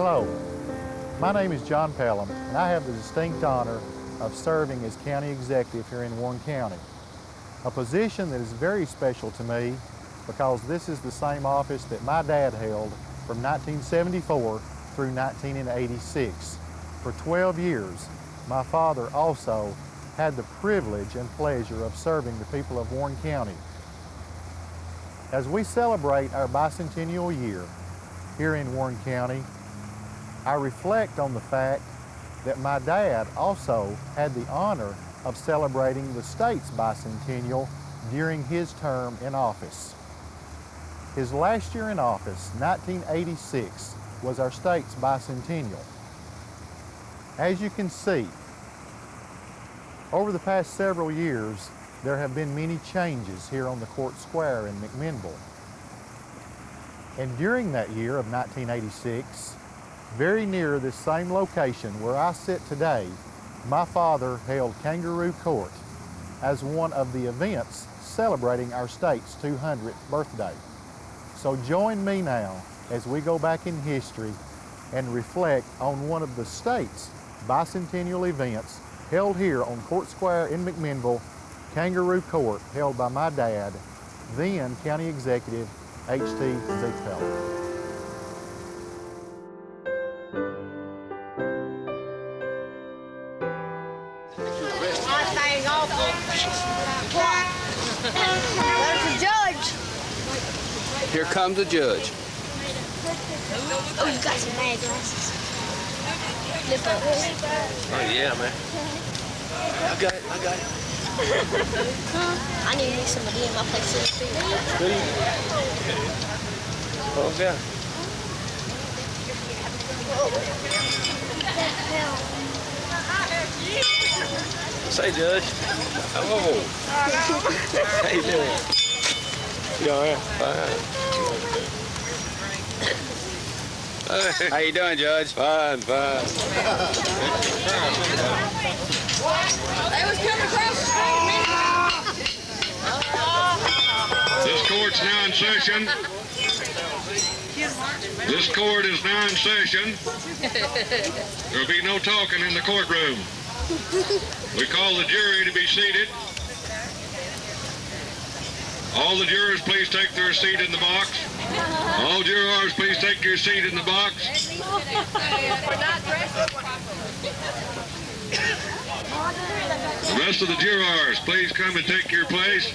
Hello, my name is John Pelham, and I have the distinct honor of serving as County Executive here in Warren County, a position that is very special to me because this is the same office that my dad held from 1974 through 1986. For 12 years, my father also had the privilege and pleasure of serving the people of Warren County. As we celebrate our bicentennial year here in Warren County, I reflect on the fact that my dad also had the honor of celebrating the state's bicentennial during his term in office. His last year in office, 1986, was our state's bicentennial. As you can see, over the past several years, there have been many changes here on the Court Square in McMinnville. And during that year of 1986, very near this same location where I sit today, my father held Kangaroo Kourt as one of the events celebrating our state's 200th birthday. So join me now as we go back in history and reflect on one of the state's bicentennial events held here on Court Square in McMinnville, Kangaroo Kourt, held by my dad, then County Executive H.T. Zeke Pelham. There's the judge. Here comes the judge. Oh, you got some bad glasses. Lift up. Oh, yeah, man. I got it. I need me some of them in my place in the field. Oh, yeah. Say, Judge. Hello. How you doing? You all right? Fine. How you doing, Judge? Fine. They was coming across the street. This court's now in session. This court is now in session. There'll be no talking in the courtroom. We call the jury to be seated. All the jurors, please take their seat in the box. All jurors, please take your seat in the box. The rest of the jurors, please come and take your place.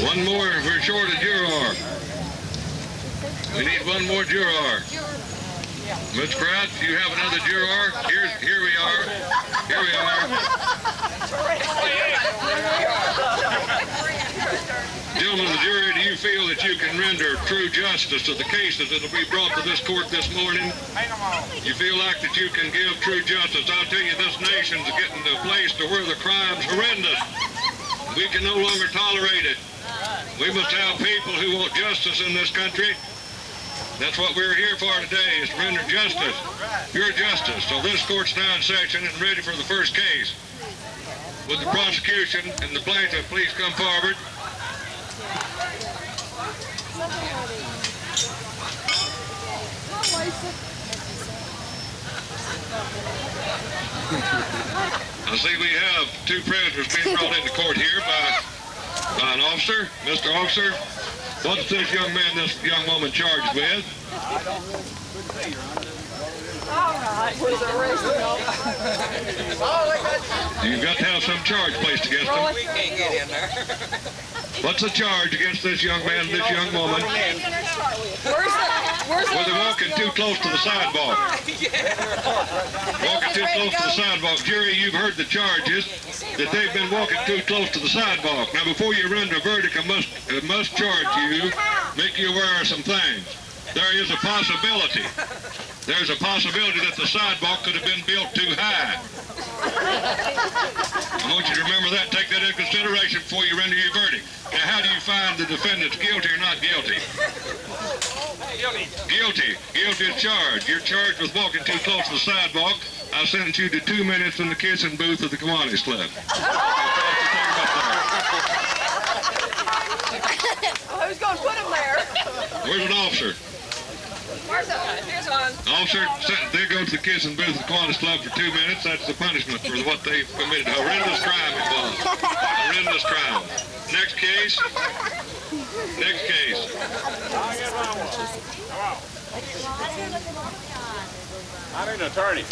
One more, we're short a juror. We need one more juror. Ms. Pratt, do you have another juror? Here we are. Here we are. Gentlemen of the jury, do you feel that you can render true justice to the cases that will be brought to this court this morning? You feel like that you can give true justice? I'll tell you, this nation's getting to a place to where the crime's horrendous. We can no longer tolerate it. We must have people who want justice in this country. That's what we're here for today, is to render justice, pure justice. So this court's now in session and ready for the first case. Would the prosecution and the plaintiff please come forward? I see we have two prisoners being brought into court here by an officer. Mr. Officer, what's this young man, this young woman charged with? You've got to have some charge placed against them. We can't get in there. What's the charge against this young man and this young woman? Were they walking too close to the sidewalk? Walking too close to the sidewalk. Jury, you've heard the charges that they've been walking too close to the sidewalk. Now, before you render a verdict, I must charge you, make you aware of some things. There is a possibility. There's a possibility that the sidewalk could have been built too high. I want you to remember that. Take that into consideration before you render your verdict. Now, how do you find the defendants guilty or not guilty? Guilty. Guilty as charged. You're charged with walking too close to the sidewalk. I sentence you to 2 minutes in the kissing booth of the Kiwanis Club. Who's going to put him there? Where's an officer? Here's one. Officer, they go to the kissing booth of the Kiwanis Club for 2 minutes. That's the punishment for what they committed. Horrendous crime it was. Horrendous crime. Next case. Next case. I'm an attorney.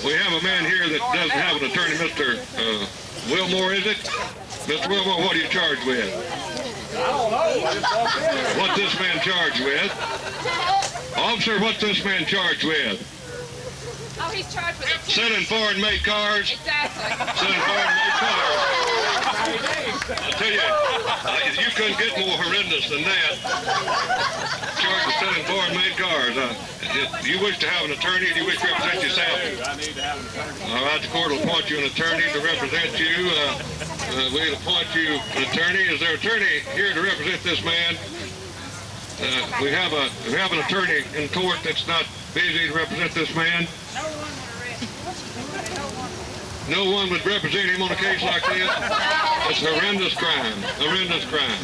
We have a man here that doesn't have an attorney, Mr. Wilmore, is it? Mr. Wilmore, what are you charged with? I don't know. What's this man charged with? Officer, what's this man charged with? Oh, he's charged with it. Selling foreign-made cars. Exactly. Selling foreign-made cars. I'll tell you, you couldn't get more horrendous than that. Charged with selling foreign-made cars. Do you wish to have an attorney? Do you wish to represent yourself? I need to have an attorney. All right, the court will appoint you an attorney to represent you. We'll appoint you an attorney. Is there an attorney here to represent this man? We have an attorney in court that's not busy to represent this man. No one would represent him on a case like this. It's a horrendous crime. Horrendous crime.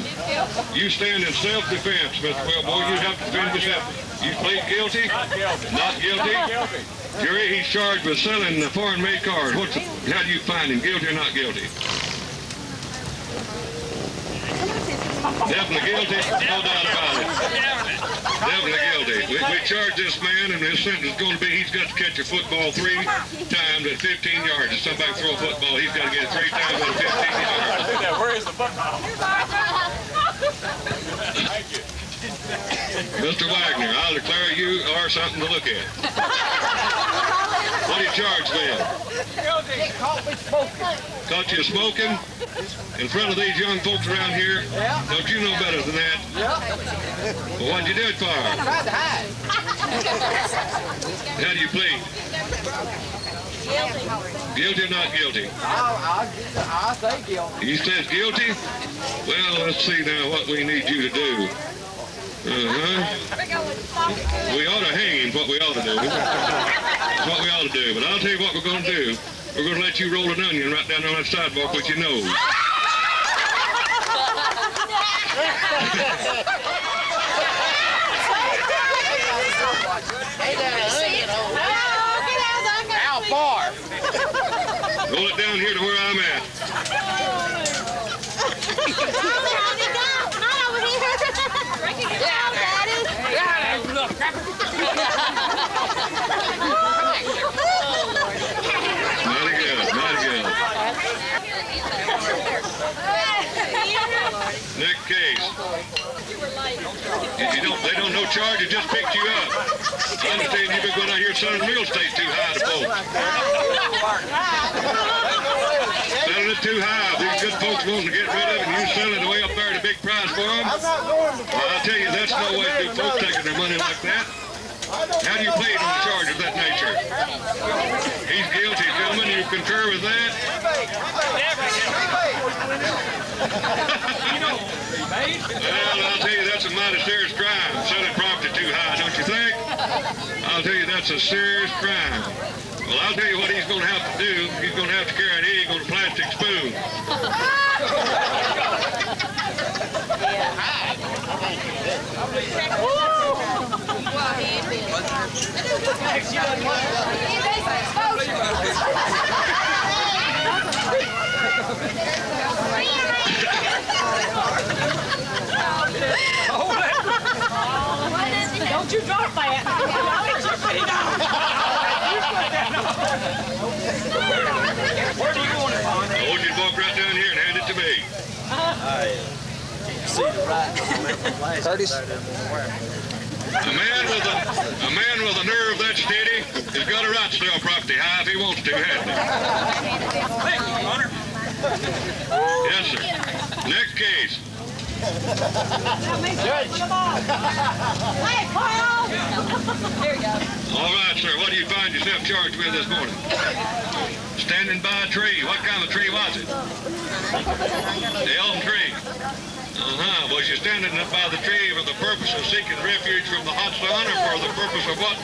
You stand in self-defense, Mr. Wilmore. You have to defend yourself. You plead guilty? Not guilty. Not guilty? Not guilty. Jury, he's charged with selling foreign-made cars. How do you find him? Guilty or not guilty? Definitely guilty, no doubt about it. Definitely guilty. We charge this man, and his sentence is going to be he's got to catch a football 3 times at 15 yards. If somebody throw a football, he's got to get it 3 times at 15 yards. Where is the football? Thank you. Mr. Wagner, I'll declare you are something to look at. What are you charged with? They caught me smoking. Caught you smoking? In front of these young folks around here? Yeah. Don't you know better than that? Yeah. Well, what'd you do it for? Tried to hide. How do you plead? Guilty or not guilty? I'll say guilty. He says guilty? Well, let's see now what we need you to do. We ought to hang him, what we ought to do. That's what we ought to do. But I'll tell you what we're going to do. We're going to let you roll an onion right down on that sidewalk with your nose. How far? Roll it down here to where I'm at. Mighty good, mighty good. Next case. They don't know charge, it just picked you up. I understand you've been going out here selling real estate too high to folks. Selling it too high. These good folks wanting to get rid of it, and you selling it way up there at a big price for them. Well, I'll tell you, that's no way to do folks taking their money like that. How do you plead on a charge of that nature? He's guilty, gentlemen. You concur with that? Well, I'll tell you, that's a mighty serious crime. Selling property too high, don't you think? I'll tell you, that's a serious crime. Well, I'll tell you what he's going to have to do. He's going to have to carry an egg on a plastic spoon. Don't you drop that. Where do you want it, Vaughn? I want you to walk right down here and hand it to me. Curtis? A man with a nerve that steady has got a right to sell property high if he wants to, hasn't he? Thank you, Your Honor. Yes, sir. Next case. All right, sir. What do you find yourself charged with this morning? Standing by a tree. What kind of tree was it? The elm tree. Was you standing up by the tree for the purpose of seeking refuge from the hot sun, or for the purpose of what?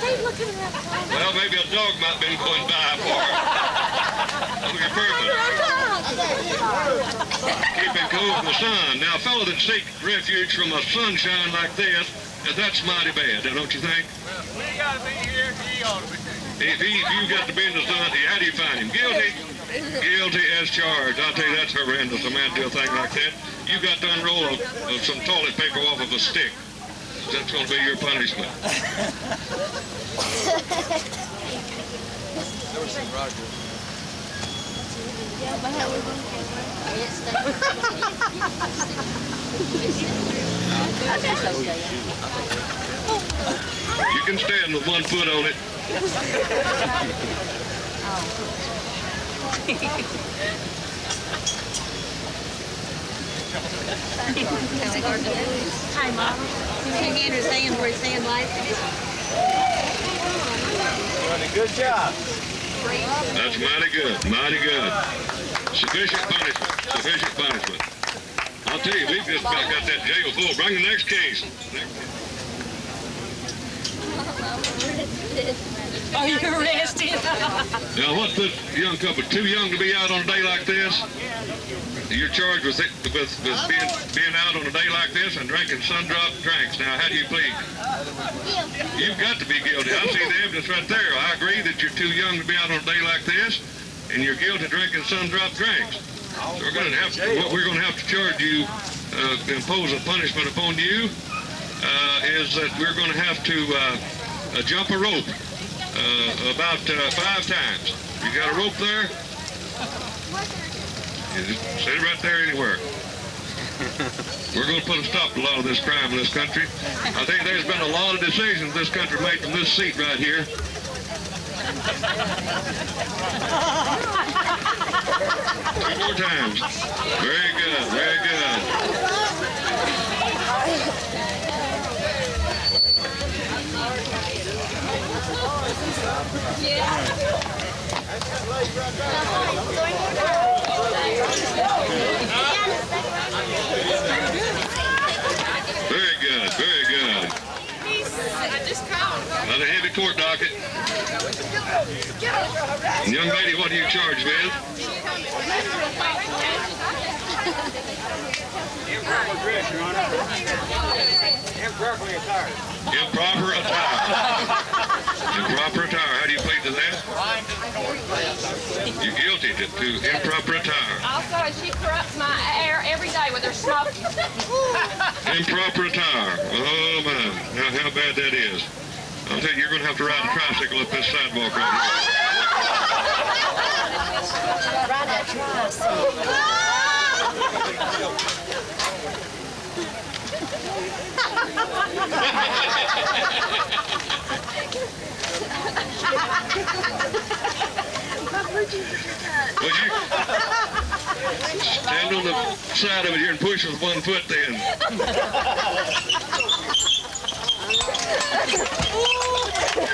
Well, maybe a dog might have been going by for it. That was your purpose. Keeping cool from the sun. Now, a fellow that seeks refuge from a sunshine like this, that's mighty bad, don't you think? We gotta be here, he ought to be here. If you got to be in the sun, how do you find him? Guilty? Guilty as charged. I'll tell you, that's horrendous, a man do a thing like that. You got to unroll some toilet paper off of a stick. That's going to be your punishment. You can stand with 1 foot on it. Hi, Mom. You can understand where it's saying like Good job. That's mighty good, mighty good. Sufficient punishment, sufficient punishment. I'll tell you, we've just about got that jail full. Bring the next case. Are you arrested? Now, what's this young couple? Too young to be out on a day like this? You're charged with being out on a day like this and drinking sun-dropped drinks. Now, how do you plead? You've got to be guilty. I see the evidence right there. I agree that you're too young to be out on a day like this, and you're guilty of drinking sun-dropped drinks. So we're going to have to charge you, impose a punishment upon you, is that we're going to have to jump a rope about 5 times. You got a rope there? You just set it right there anywhere. We're going to put a stop to a lot of this crime in this country. I think there's been a lot of decisions this country made from this seat right here. 2 more times. Very good, very good. Very good, very good. I just called. Another heavy court docket. And young lady, what are you charged with? Improper dress, Your Honor. Improper attire. Improper attire. Improper attire. How do you plead to that? You're guilty to improper attire. Also, she corrupts my air every day with her smoking. Improper attire. Oh, man. Now, how bad that is. I'll tell you, you're going to have to ride a tricycle up this sidewalk right here. ride a tricycle. Would you stand on the side of it here and push with 1 foot then?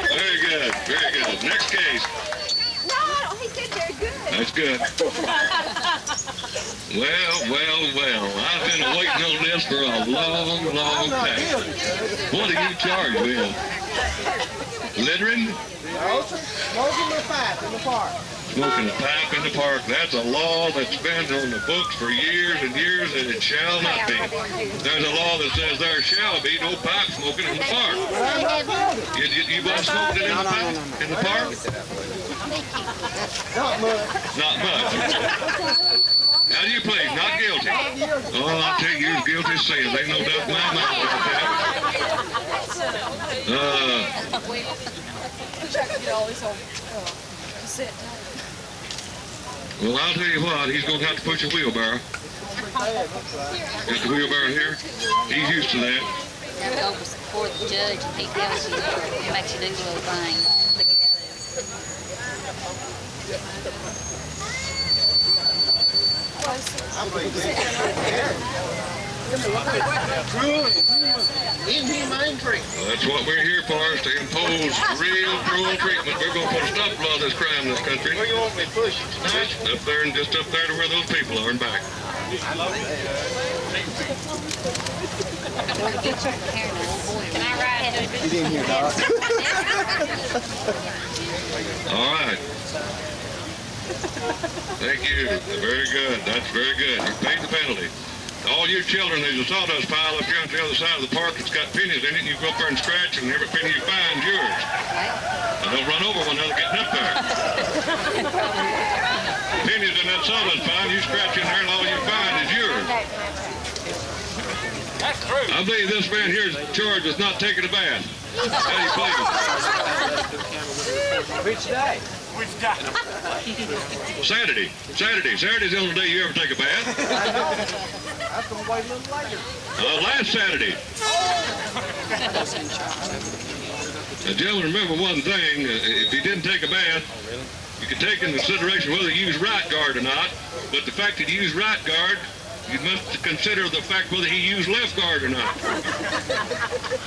Very good, very good. Next case. No, he did very good. That's good. Well. I've been waiting on this for a long time. What are you charged with? Littering? No, smoking a pipe in the park. Smoking a pipe in the park. That's a law that's been on the books for years and years, and it shall not be. There's a law that says there shall be no pipe smoking in the park. You both smoked it in the park? Not much. Not much. How do you plead? Not guilty. Oh, I'll tell you, you're guilty as sin. Ain't no doubt in my mind about that. Well, I'll tell you what, he's going to have to push a wheelbarrow. Got the wheelbarrow here? He's used to that. You go before the judge and he tells you, he makes you do little things to get inhumane treatment. Well, that's what we're here for, is to impose real cruel treatment. We're going to put a stop to all this crime in this country. Where you want me to push it tonight? Up there and just up there to where those people are and back. Can I ride it? Get in here, Doc. All right. Thank you. Very good. That's very good. You paid the penalty. All you children, there's a sawdust pile up here on the other side of the park that's got pennies in it, and you go up there and scratch, and every penny you find is yours. And don't run over one another getting up there. Pennies in that sawdust pile, you scratch in there, and all you find is yours. That's true. I believe this man here is charged with not taking a bath. How do you plead? Which day? Which day? Saturday. Saturday's the only day you ever take a bath. I was going to wait a little later. Last Saturday. Now, gentlemen, remember one thing. If he didn't take a bath, you can take into consideration whether he used right guard or not. But the fact that he used right guard, you must consider the fact whether he used left guard or not.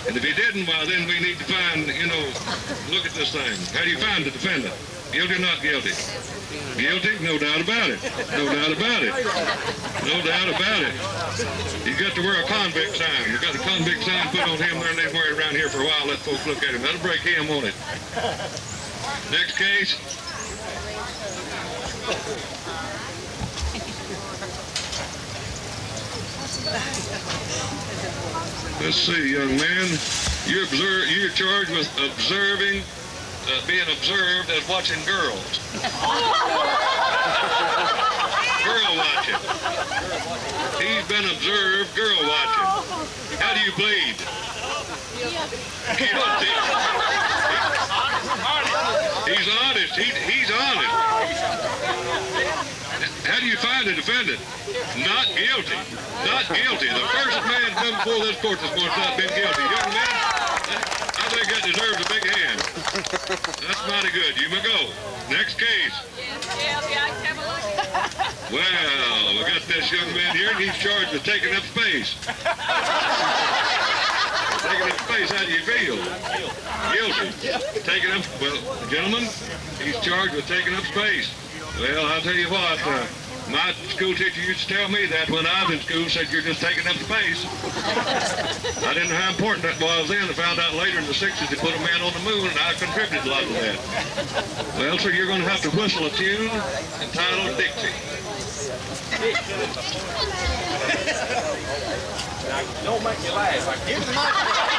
And if he didn't, well, then we need to find, look at this thing. How do you find the defendant? Guilty or not guilty? Guilty? No doubt about it. No doubt about it. No doubt about it. He's got to wear a convict sign. You've got a convict sign put on him there, and they wear it around here for a while. Let folks look at him. That'll break him, won't it? Next case. Let's see, young man. You're charged with observing, being observed as watching girls. Girl watching. He's been observed girl watching. How do you plead? Guilty. He's honest. He's honest. How do you find the defendant? Not guilty. Not guilty. The first man come before this court this morning has not been guilty. Young man, I think that deserves a big hand. That's mighty good. You may go. Next case. Well, we got this young man here, and he's charged with taking up space. Taking up space, how do you feel? Guilty. Taking up, well, gentlemen, he's charged with taking up space. Well, I'll tell you what, my school teacher used to tell me that when I was in school, said you're just taking up space. I didn't know how important that was then. I found out later in the 60s they put a man on the moon, and I contributed a lot to that. Well, so you're going to have to whistle a tune entitled Dixie. Don't make me laugh. Give him the microphone.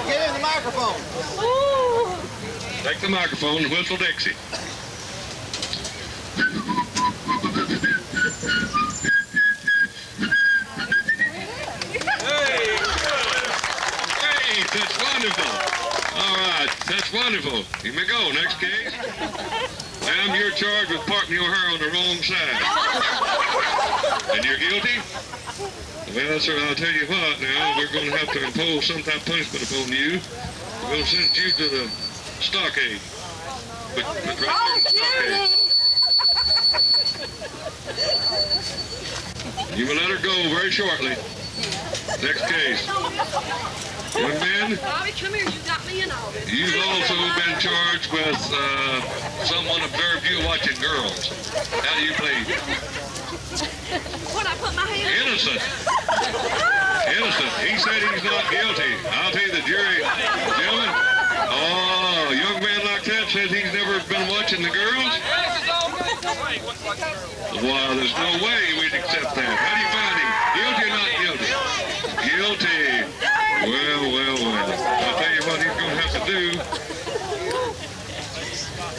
Get in the microphone. Take the microphone and whistle Dixie. Great, that's wonderful. All right, that's wonderful. You may go. Next case. Ma'am, you're charged with parking your hair on the wrong side. And you're guilty? Well, sir, I'll tell you what now. We're going to have to impose some type of punishment upon you. We're going to send you to the stockade. But right there in the stockade. You will let her go very shortly. Next case. Young man, Bobby, come here. You got me in all this. you've also been charged with someone observed you watching girls. How do you plead? When I put my hand Innocent. Innocent. He said he's not guilty. I'll tell you the jury, gentlemen. Oh, a young man like that says he's never been watching the girls? Well, there's no way we'd accept that. How do you find him? Guilty or not guilty? Guilty. Well. I'll tell you what he's going to have to do.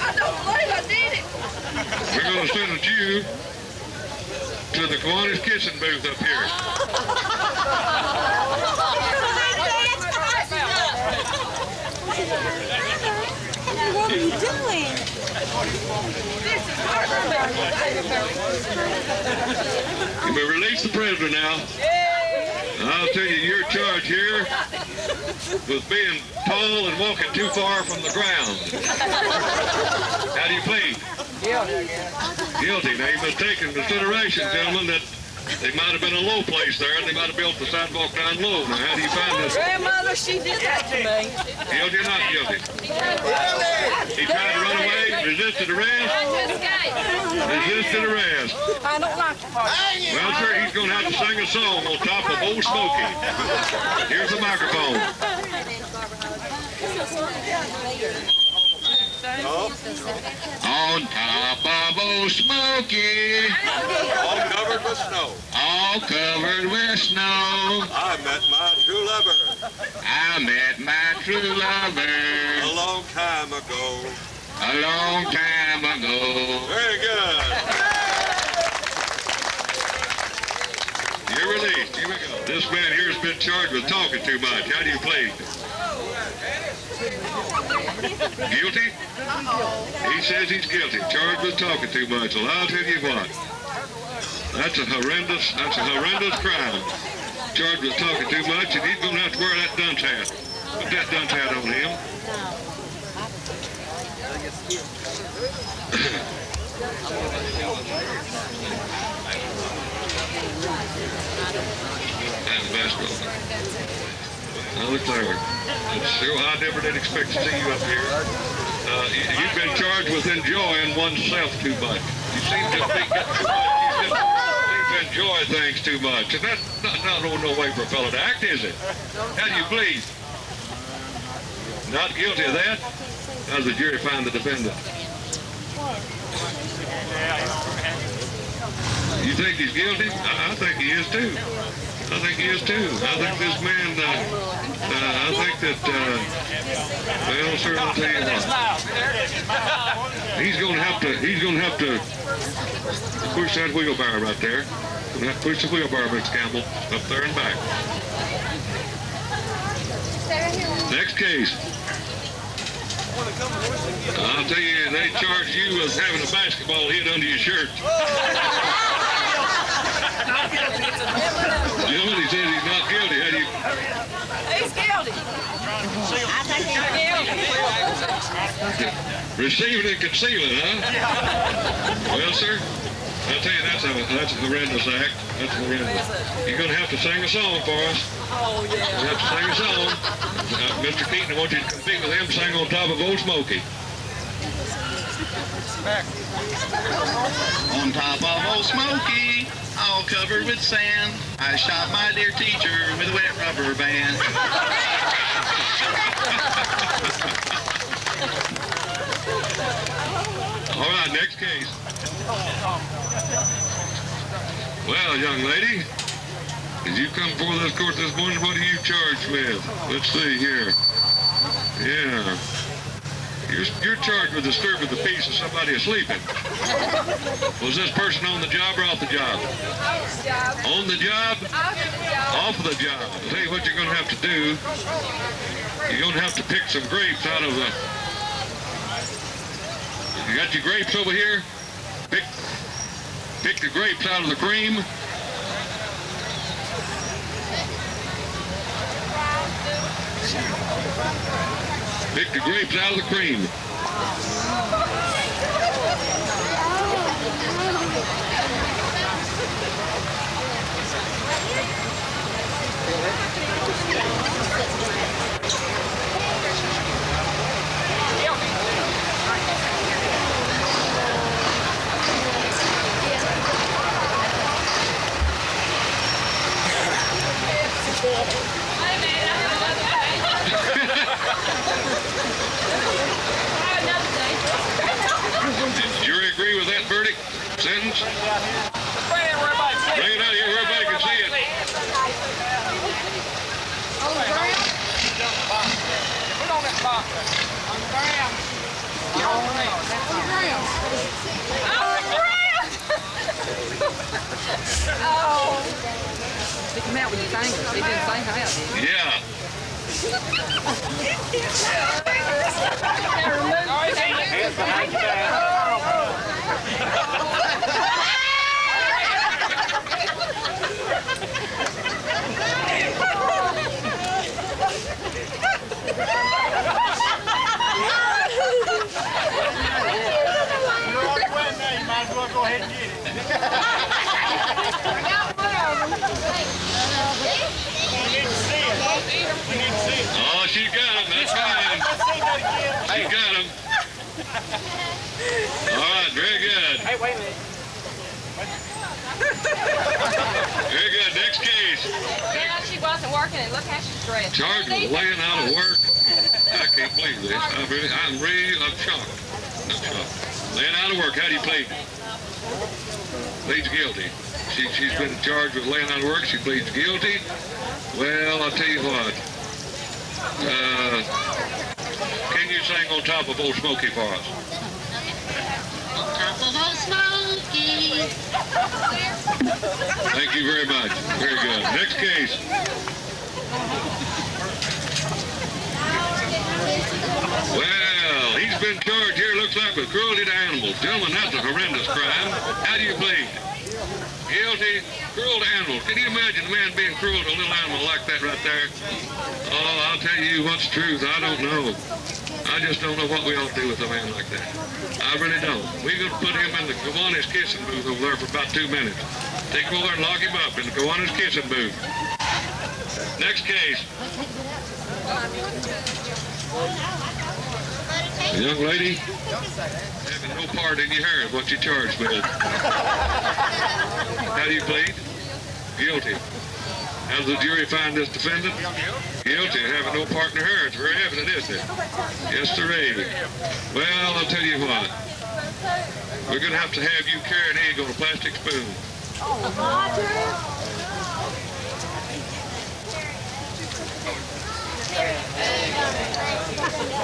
I don't believe I did it. We're going to send you to the Kiwanis kissing booth up here. What are you doing? You may release the prisoner now. I'll tell you, your charge here was being tall and walking too far from the ground. How do you plead? Guilty, I guess. Guilty. Now, you must take into consideration, gentlemen, that They might have been a low place there, and they might have built the sidewalk down low. Now, how do you find this? Grandmother, she did that to me. Guilty or not guilty? He tried to run away, resisted arrest. Resisted arrest. I don't like it. Well, sir, he's going to have to sing a song on top of Old Smoky. Here's the microphone. On top of Old Smoky, All covered with snow, all covered with snow, I met my true lover I met my true lover a long time ago. a long time ago. Very good. You're released. Here we go. This man here has been charged with talking too much. How do you plead? Guilty? He says he's guilty. Charged with talking too much. Well, I'll tell you what. That's a horrendous crime. Charged with talking too much, and he's going to have to wear that dunce hat. Put that dunce hat on him. And the basketball. Another clever. So I never did expect to see you up here. You've been charged with enjoying oneself too much. You seem to be getting too much. You seem to enjoy things too much. And that's not no way for a fellow to act, is it? How do you plead? Not guilty of that? How does the jury find the defendant? You think he's guilty? I think he is too. I think he is too. I think this man, I think that, well, sir, I'll tell you what. He's going to have to push that wheelbarrow right there. Going to have to push the wheelbarrow, Mr. Campbell, up there and back. Next case. I'll tell you, they charge you with having a basketball hit under your shirt. Gentlemen, he says he's not guilty. How do you... He's guilty. I think he's guilty. Receiving and concealing, huh? Well, sir, I'll tell you, that's a horrendous act. That's horrendous. You're going to have to sing a song for us. Oh, yeah. You have to sing a song. Mr. Keaton, I want you to compete with him, sing on top of Old Smoky. On top of Old Smoky, all covered with sand, I shot my dear teacher with a wet rubber band. All right, next case. Well, young lady, as you come before this court this morning, what are you charged with? Let's see here. Yeah. You're charged with disturbing the peace of somebody asleep. Was this person on the job or off the job? On the job? Off the job. I'll tell you what you're going to have to do. You're going to have to pick some grapes out of the... You got your grapes over here? Pick the grapes out of the cream. Pick the grapes out of the cream. Did the jury agree with that verdict? Sentence? Bring it out here where everybody can see it. On the ground? Put on that box. On the ground. On the ground. Oh. Stick them out with your fingers. They didn't say how, did you? Yeah. Hands behind your back. You're already wet now. You might as well go ahead and get it. All right, very good. Hey, wait a minute. Very good. Next case. Yeah, she wasn't working, and look how she's dressed. Charged with laying out of work. I can't believe this. I'm shocked. I'm shocked. Laying out of work. How do you plead? Pleads guilty. She's been charged with laying out of work. She pleads guilty. Well, I'll tell you what. Can you sing On Top of Old Smoky for us? On top of Old Smoky. Thank you very much. Very good. Next case. Well, he's been charged here, looks like, with cruelty to animals. Gentlemen, that's a horrendous crime. How do you plead? Guilty, cruel to animals. Can you imagine a man being cruel to a little animal like that right there? Oh, I'll tell you what's the truth. I don't know. I just don't know what we ought to do with a man like that. I really don't. We're going to put him in the Kiwanis kissing booth over there for about 2 minutes. Take him over there and lock him up in the Kiwanis kissing booth. Next case. A young lady having no part in your hair is what you charged with. How do you plead? Guilty. How does the jury find this defendant? Guilty of having no part in her hair. It's very evident, isn't it? Yes, sirree. Well, I'll tell you what. We're going to have you carry an egg on a plastic spoon.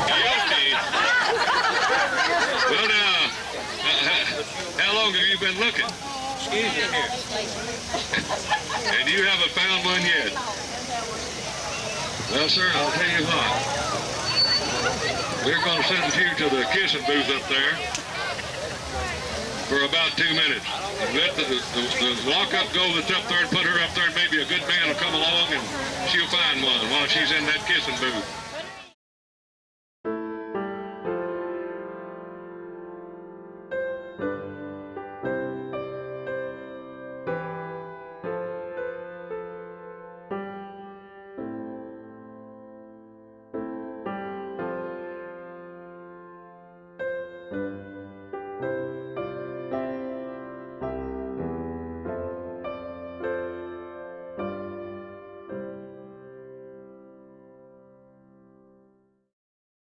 Guilty. Well, now, how long have you been looking? Excuse me here. And you haven't found one yet? Well, sir, I'll tell you what. We're going to send you to the kissing booth up there for about 2 minutes. And let the lock-up go that's up there and put her up there, and maybe a good man will come along and she'll find one while she's in that kissing booth.